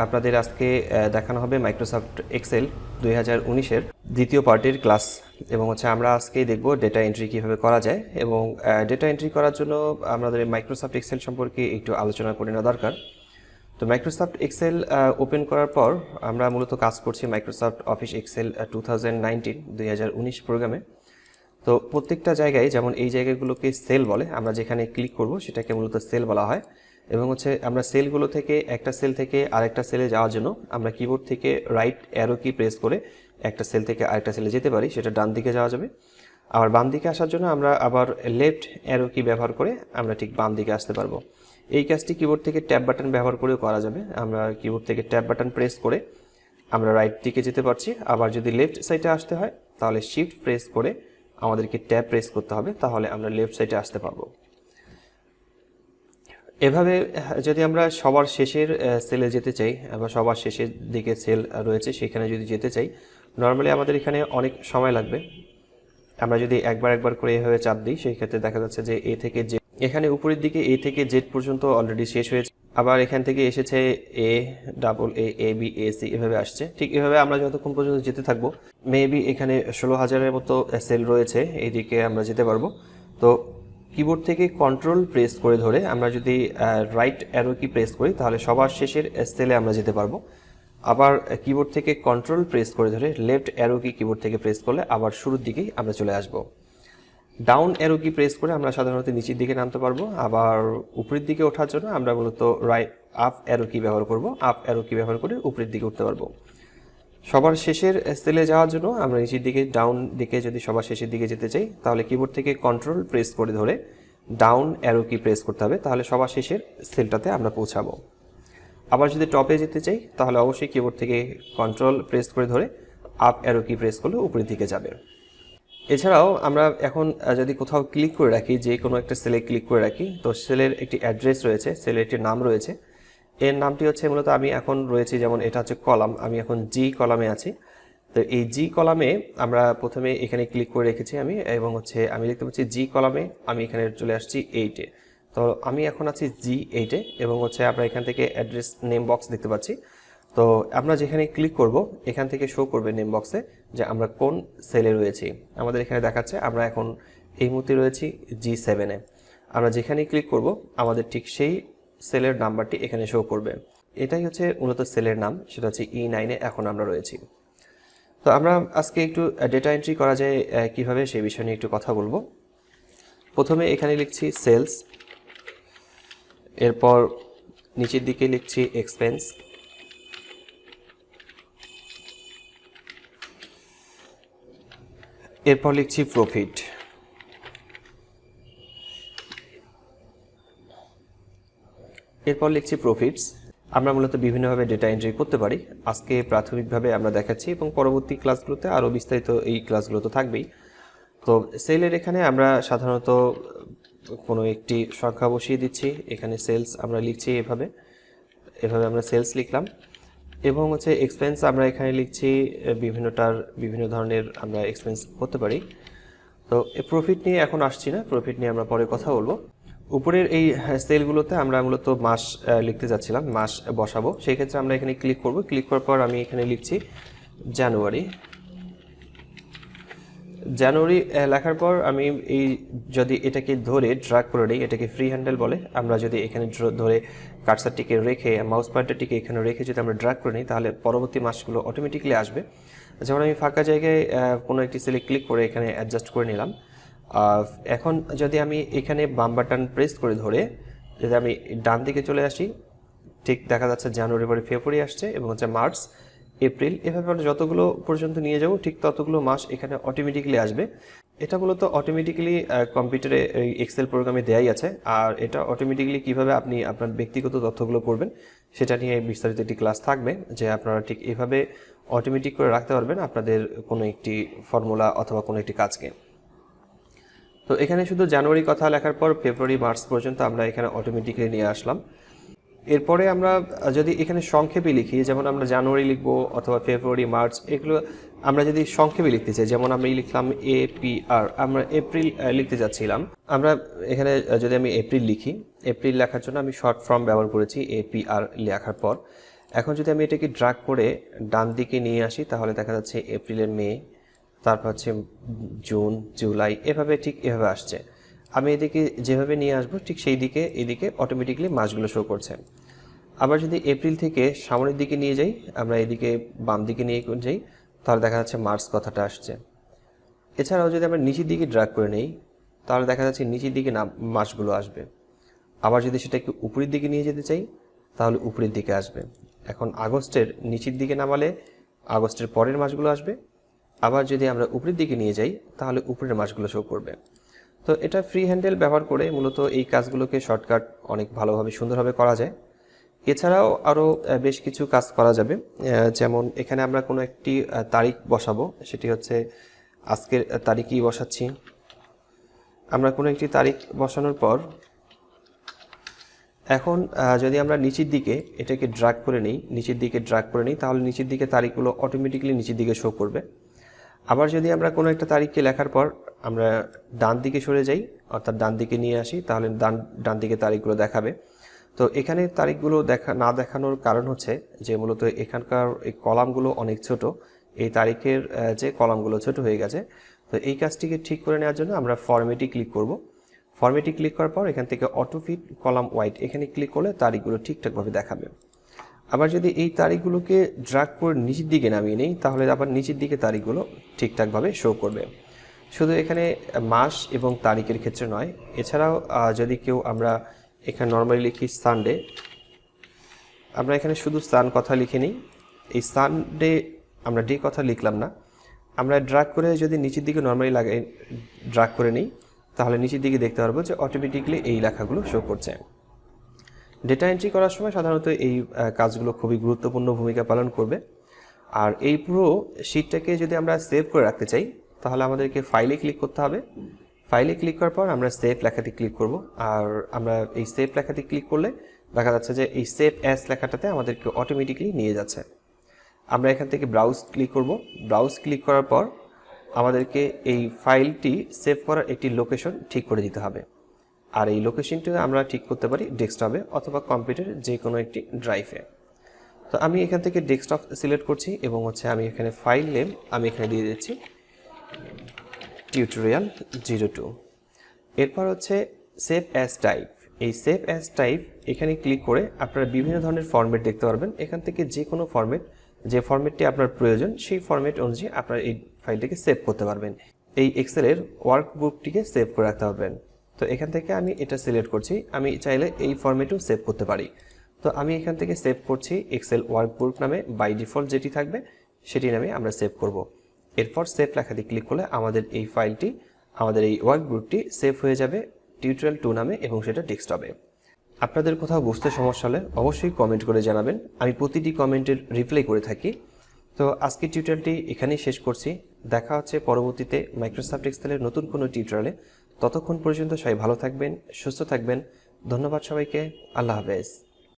আপনাদের আজকে দেখানো হবে মাইক্রোসফট এক্সেল 2019-এর দ্বিতীয় পার্টের ক্লাস এবং আমরা আজকে দেখব ডেটা এন্ট্রি কীভাবে করা যায় এবং ডেটা এন্ট্রি করার জন্য আমাদের মাইক্রোসফট এক্সেল সম্পর্কে একটু আলোচনা করে নেওয়া দরকার। তো মাইক্রোসফট এক্সেল ওপেন করার পর আমরা মূলত কাজ করছি মাইক্রোসফট অফিস এক্সেল 2019 প্রোগ্রামে। তো প্রত্যেকটা জায়গায় যেমন এই জায়গাগুলোকে সেল বলে, আমরা যেখানে ক্লিক করব সেটাকে মূলত সেল বলা হয় এবং আমরা সেলগুলো থেকে একটা সেল থেকে আরেকটা সেলে যাওয়ার জন্য আমরা কিবোর্ড থেকে রাইট অ্যারো কি প্রেস করে একটা সেল থেকে আরেকটা সেলে যেতে পারি, সেটা ডান দিকে যাওয়া যাবে। আবার বাম দিকে আসার জন্য আমরা আবার লেফট অ্যারো কি ব্যবহার করে আমরা ঠিক বাম দিকে আসতে পারবো। এই কাজটি কিবোর্ড থেকে ট্যাব বাটন ব্যবহার করেও করা যাবে। আমরা কিবোর্ড থেকে ট্যাব বাটন প্রেস করে আমরা রাইট দিকে যেতে পারছি। আবার যদি লেফট সাইডে আসতে হয় তাহলে শিফট প্রেস করে আমাদেরকে ট্যাব প্রেস করতে হবে, তাহলে আমরা লেফট সাইডে আসতে পারবো। এভাবে যদি আমরা সবার শেষের সেলে যেতে চাই বা সবার শেষের দিকে সেল রয়েছে সেখানে যদি যেতে চাই, নর্মালি আমাদের এখানে অনেক সময় লাগবে। আমরা যদি একবার করে এভাবে চাপ দিই সেই ক্ষেত্রে দেখা যাচ্ছে যে এ থেকে জেড, এখানে উপরের দিকে এ থেকে জেড পর্যন্ত অলরেডি শেষ হয়েছে। আবার এখান থেকে এসেছে A double A B A C, এভাবে আসছে। ঠিক এভাবে আমরা যতক্ষণ পর্যন্ত যেতে থাকবো, মেবি এখানে 16,000-এর মতো সেল রয়েছে, এইদিকে আমরা যেতে পারবো। তো কিবোর্ড থেকে কন্ট্রোল প্রেস করে ধরে আমরা যদি রাইট অ্যারো কি প্রেস করি তাহলে সবার শেষের সেলে আমরা যেতে পারবো। আবার কিবোর্ড থেকে কন্ট্রোল প্রেস করে ধরে লেফট অ্যারো কি কিবোর্ড থেকে প্রেস করলে আবার শুরুর দিকেই আমরা চলে আসব। ডাউন অ্যারো কি প্রেস করে আমরা সাধারণত নিচের দিকে নামতে পারবো। আবার উপরের দিকে ওঠার জন্য আমরা মূলত রাইট আপ অ্যারো কি ব্যবহার করব। আপ অ্যারো কি ব্যবহার করে উপরের দিকে উঠতে পারবো। সবার শেষের সেলে যাওয়ার জন্য আমরা নিচের দিকে ডাউন দিকে যদি সবার শেষের দিকে যেতে চাই তাহলে কিবোর্ড থেকে কন্ট্রোল প্রেস করে ধরে ডাউন অ্যারো কি প্রেস করতে হবে, তাহলে সবার শেষের সেলটাতে আমরা পৌঁছাবো। আবার যদি টপে যেতে চাই তাহলে অবশ্যই কিবোর্ড থেকে কন্ট্রোল প্রেস করে ধরে আপ অ্যারো কি প্রেস করলে উপরের দিকে যাবে। এছাড়াও আমরা এখন যদি কোথাও ক্লিক করে রাখি, যে কোনো একটা সেলে ক্লিক করে রাখি, তো সেলের একটি অ্যাড্রেস রয়েছে, সেলের একটি নাম রয়েছে। এর নামটি হচ্ছে মূলত আমি এখন রয়েছি, যেমন এটা হচ্ছে কলাম, আমি এখন জি কলামে আছি। তো এই জি কলামে আমরা প্রথমে এখানে ক্লিক করে রেখেছি আমি, এবং আমি দেখতে পাচ্ছি জি কলামে আমি এখানে চলে আসছি 8-এ। তো আমি এখন আছি G8-এ এবং আমরা এখান থেকে অ্যাড্রেস নেম বক্স দেখতে পাচ্ছি। তো আমরা যেখানে ক্লিক করব এখান থেকে শো করবে নেম বক্সে যে আমরা কোন সেলে রয়েছি। আমাদের এখানে দেখাচ্ছে আমরা এখন এই মুহূর্তে রয়েছি G7-এ। আমরা যেখানে ক্লিক করব আমাদের ঠিক সেই সেলের নাম্বারটি এখানে শো করবে। এটাই হচ্ছে মূলত সেলের নাম, সেটা হচ্ছে E9-এ এখন আমরা রয়েছি। তো আমরা আজকে একটু ডেটা এন্ট্রি করা যায় কিভাবে সেই বিষয় নিয়ে একটু কথা বলবো। প্রথমে এখানে লিখছি সেলস, এরপর নিচের দিকে লিখছি এক্সপেন্স, এরপর লিখছি প্রফিট, এরপর লিখছি প্রফিটস। আমরা মূলত বিভিন্নভাবে ডেটা এন্ট্রি করতে পারি। আজকে প্রাথমিকভাবে আমরা দেখাচ্ছি এবং পরবর্তী ক্লাসগুলোতে আরও বিস্তারিত এই ক্লাসগুলো তো থাকবেই। তো সেলের এখানে আমরা সাধারণত কোনো একটি সংখ্যা বসিয়ে দিচ্ছি, এখানে সেলস আমরা লিখছি এভাবে আমরা সেলস লিখলাম, এবং এক্সপেন্স আমরা এখানে লিখছি বিভিন্ন ধরনের আমরা এক্সপেন্স করতে পারি। তো প্রফিট নিয়ে এখন আসছি না, প্রফিট নিয়ে আমরা পরে কথা বলবো। উপরের এই সেলগুলোতে আমরা মূলত মাস লিখতে যাচ্ছিলাম, মাস বসাবো। সেই ক্ষেত্রে আমরা এখানে ক্লিক করব, ক্লিক করার পর আমি এখানে লিখছি জানুয়ারি লেখার পর আমি যদি এটাকে ধরে ড্র্যাগ করে নিই, এটাকে ফ্রি হ্যান্ডেল বলে। আমরা যদি এখানে ধরে কার্সারটিকে রেখে মাউস পয়েন্টারটিকে এখানে রেখে যদি আমরা ড্র্যাগ করে নিই তাহলে পরবর্তী মাসগুলো অটোমেটিক্যালি আসবে। যেমন আমি ফাঁকা জায়গায় কোনো একটি সেলে ক্লিক করে এখানে অ্যাডজাস্ট করে নিলাম। এখন যদি আমি এখানে বাম বাটন প্রেস করে ধরে যদি আমি ডান দিকে চলে আসি, ঠিক দেখা যাচ্ছে জানুয়ারি পরে ফেব্রুয়ারি আসছে এবং মার্চ, এপ্রিল, এভাবে আমরা যতগুলো পর্যন্ত নিয়ে যাব ঠিক ততগুলো মাস এখানে অটোমেটিক্যালি আসবে। এটা মূলত অটোমেটিক্যালি কম্পিউটারে এক্সেল প্রোগ্রামে দেয়াই আছে। আর এটা অটোমেটিক্যালি কিভাবে আপনি আপনার ব্যক্তিগত তথ্যগুলো করবেন সেটা নিয়ে বিস্তারিত একটি ক্লাস থাকবে, যে আপনারা ঠিক এভাবে অটোমেটিক করে রাখতে পারবেন আপনাদের কোনো একটি ফর্মুলা অথবা কোনো একটি কাজকে। তো এখানে শুধু জানুয়ারি কথা লেখার পর ফেব্রুয়ারি মার্চ পর্যন্ত আমরা এখানে অটোমেটিক্যালি নিয়ে আসলাম। এরপরে আমরা যদি এখানে সংক্ষেপে লিখি, যেমন আমরা জানুয়ারি লিখবো অথবা ফেব্রুয়ারি মার্চ, এগুলো আমরা যদি সংক্ষেপে লিখতে চাই, যেমন আমি লিখলাম APR, আমরা এপ্রিল লিখতে যাচ্ছিলাম। আমরা এখানে যদি আমি এপ্রিল লিখি, এপ্রিল লেখার জন্য আমি শর্ট ফর্ম ব্যবহার করেছি APR লেখার পর। এখন যদি আমি এটাকে ড্রাগ করে ডান দিকে নিয়ে আসি তাহলে দেখা যাচ্ছে এপ্রিলের মে, তারপর হচ্ছে জুন, জুলাই, এভাবে আসছে। আমি এদিকে যেভাবে নিয়ে আসবো ঠিক সেই দিকে এদিকে অটোমেটিকলি মাসগুলো শো করছে। আবার যদি এপ্রিল থেকে সামনের দিকে নিয়ে যাই, আমরা এদিকে বাম দিকে নিয়ে যাই, তাহলে দেখা যাচ্ছে মার্চ কথাটা আসছে। এছাড়াও যদি আমরা নিচের দিকে ড্রাগ করে নেই তাহলে দেখা যাচ্ছে নিচের দিকে মাসগুলো আসবে। আবার যদি সেটা একটু উপরের দিকে নিয়ে যেতে চাই তাহলে উপরের দিকে আসবে। এখন আগস্টের নিচের দিকে নামালে আগস্টের পরের মাসগুলো আসবে। আবার যদি আমরা উপরের দিকে নিয়ে যাই তাহলে উপরের মাসগুলো শো করবে। তো এটা ফ্রি হ্যান্ডেল ব্যবহার করে মূলত এই কাজগুলোকে শর্টকাট অনেক ভালোভাবে সুন্দরভাবে করা যায়। এছাড়াও আরও বেশ কিছু কাজ করা যাবে, যেমন এখানে আমরা কোনো একটি তারিখ বসাবো, সেটি হচ্ছে আজকের তারিখই বসাচ্ছি। আমরা কোনো একটি তারিখ বসানোর পর এখন যদি আমরা নিচের দিকে এটাকে ড্রাগ করে নিই তাহলে নিচের দিকে তারিখগুলো অটোমেটিক্যালি নিচের দিকে শো করবে। আবার যদি আমরা কোনো একটা তারিখকে লেখার পর আমরা ডান দিকে সরে যাই, অর্থাৎ ডান দিকে নিয়ে আসি, তাহলে ডান দিকে তারিখগুলো দেখাবে। তো এখানে তারিখগুলো না দেখানোর কারণ হচ্ছে যে মূলত এখানকার এই কলামগুলো অনেক ছোট, এই তারিখের যে কলামগুলো ছোট হয়ে গেছে। তো এই কাজটিকে ঠিক করে নেওয়ার জন্য আমরা ফরম্যাটে ক্লিক করব। ফরম্যাটে ক্লিক করার পর এখান থেকে অটো ফিট কলাম ওয়াইড এখানে ক্লিক করলে তারিখগুলো ঠিকঠাকভাবে দেখাবে। আবার যদি এই তারিখগুলোকে ড্রাগ করে নিচের দিকে নামিয়ে নেই তাহলে আবার নিচের দিকে তারিখগুলো ঠিকঠাকভাবে শো করবে। শুধু এখানে মাস এবং তারিখের ক্ষেত্রে নয়, এছাড়াও যদি কেউ আমরা এখানে নর্মালি লিখি সানডে, আমরা এখানে শুধু সান কথা লিখে নিই। এই সানডে আমরা ডে কথা লিখলাম না, আমরা ড্রাগ করে যদি নিচের দিকে নর্মালি ড্রাগ করে নিই তাহলে নিচের দিকে দেখতে পারবো যে অটোমেটিকলি এই লেখাগুলো শো করছে। ডেটা এন্ট্রি করার সময় সাধারণত এই কাজগুলো খুবই গুরুত্বপূর্ণ ভূমিকা পালন করবে। আর এই পুরো শিটটাকে যদি আমরা সেভ করে রাখতে চাই তাহলে আমাদেরকে ফাইলে ক্লিক করতে হবে। ফাইলে ক্লিক করার পর আমরা সেভ লেখাতে ক্লিক করব। আর আমরা এই সেভ লেখাতে ক্লিক করলে দেখা যাচ্ছে যে এই সেভ অ্যাজ লেখাটাতে আমাদেরকে অটোমেটিকলি নিয়ে যাচ্ছে। আমরা এখান থেকে ব্রাউজ ক্লিক করব। ব্রাউজ ক্লিক করার পর আমাদেরকে এই ফাইলটি সেভ করার একটি লোকেশন ঠিক করে দিতে হবে। আর এই লোকেশনটি আমরা ঠিক করতে পারি ডেস্কটপে অথবা কম্পিউটারের যে কোনো একটি ড্রাইভে। তো আমি এখান থেকে ডেস্কটপ সিলেক্ট করছি এবং আমি এখানে ফাইল নেম আমি এখানে দিয়ে দিচ্ছি টিউটোরিয়াল 02। এরপর সেভ অ্যাজ টাইপ। এই সেভ অ্যাজ টাইপ এখানে ক্লিক করে আপনারা বিভিন্ন ধরনের ফরম্যাট দেখতে পারবেন। এখান থেকে যে কোনো ফরম্যাট, যে ফরম্যাটটি আপনার প্রয়োজন সেই ফরম্যাট অনুযায়ী আপনারা এই ফাইলটিকে সেভ করতে পারবেন। এই এক্সেলের ওয়ার্কবুকটিকে সেভ করে রাখতে পারবেন। তো এখান থেকে আমি এটা সিলেক্ট করছি, আমি চাইলে এই ফরম্যাটেও সেভ করতে পারি। তো আমি এখান থেকে সেভ করছি এক্সেল ওয়ার্কবুক নামে, বাই ডিফল্ট যেটি থাকবে সেটি নামে আমরা সেভ করব। এরপর সেভ লেখাতে ক্লিক করলে আমাদের এই ফাইলটি, আমাদের এই ওয়ার্কবুকটি সেভ হয়ে যাবে টিউটোরিয়াল 2 নামে এবং সেটা ডেস্কটপে। আপনাদের কোথাও বুঝতে সমস্যা হলে অবশ্যই কমেন্ট করে জানাবেন, আমি প্রতিটি কমেন্টের রিপ্লাই করে থাকি। তো আজকের টিউটোরিয়ালটি এখানেই শেষ করছি। দেখা হচ্ছে পরবর্তীতে মাইক্রোসফট এক্সেলের নতুন কোনো টিউটোরিয়ালে। ততক্ষণ পর্যন্ত সবাই ভালো থাকবেন, সুস্থ থাকবেন। ধন্যবাদ সবাইকে। আল্লাহ হাফেজ।